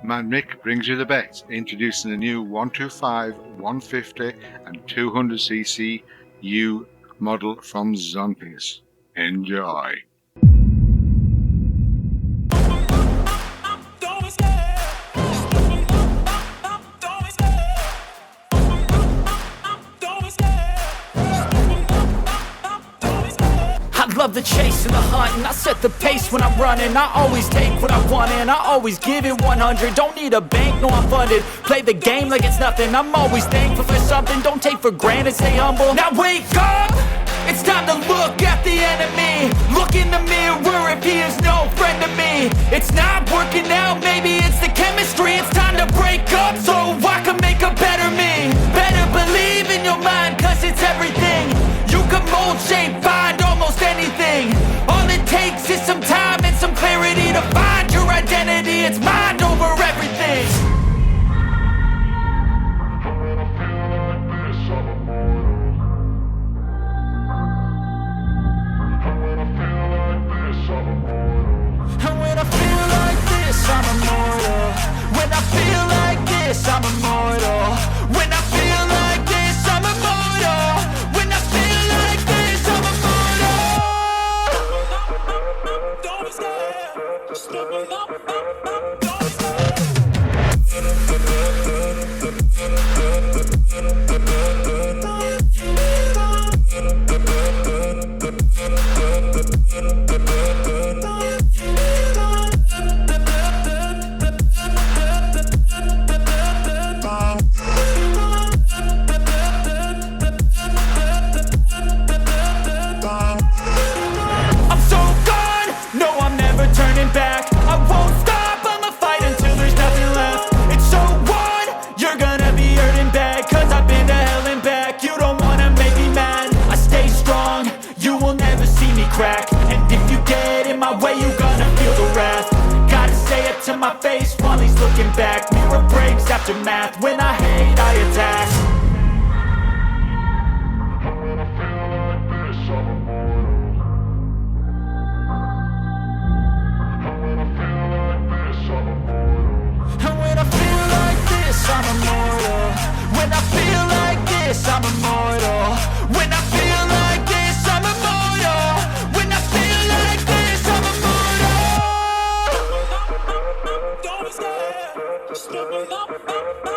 MADMICK brings you the best, introducing a new 125, 150 and 200cc U model from Zontes. Enjoy. I love the chase and the hunt, and I set the pace when I'm running. I always take what I want and I always give it 100. Don't need a bank, no I'm funded. Play the game like it's nothing. I'm always thankful for something. Don't take for granted, stay humble. Now wake up! It's time to look at the enemy. Look in the mirror if he is no friend to me. It's not working out, maybe it's the chemistry. It's time to break up so I can make a better me. Better believe in your mind, cause it's everything. You can mold, shape, find almost anything. All it takes is some time and some clarity to find your identity. It's mind over everything. And when I feel like this, I'm immortal. When I feel like this, I'm immortal. When I feel like this, I'm immortal. When I feel like this, I'm immortal. Don't be scared. Just level up. Don't be scared. Turning back, I won't stop, I'ma fight until there's nothing left. It's so on, you're gonna be hurting bad, cause I've been to hell and back. You don't wanna make me mad, I stay strong, you will never see me crack. And if you get in my way, you gonna feel the wrath. Gotta say it to my face while he's looking back. Mirror breaks after math, when I hate I attack. I'm immortal. When I feel like this, I'm immortal. When I feel like this, I'm immortal. When I feel like this, I'm immortal. Don't be scared. Just level up.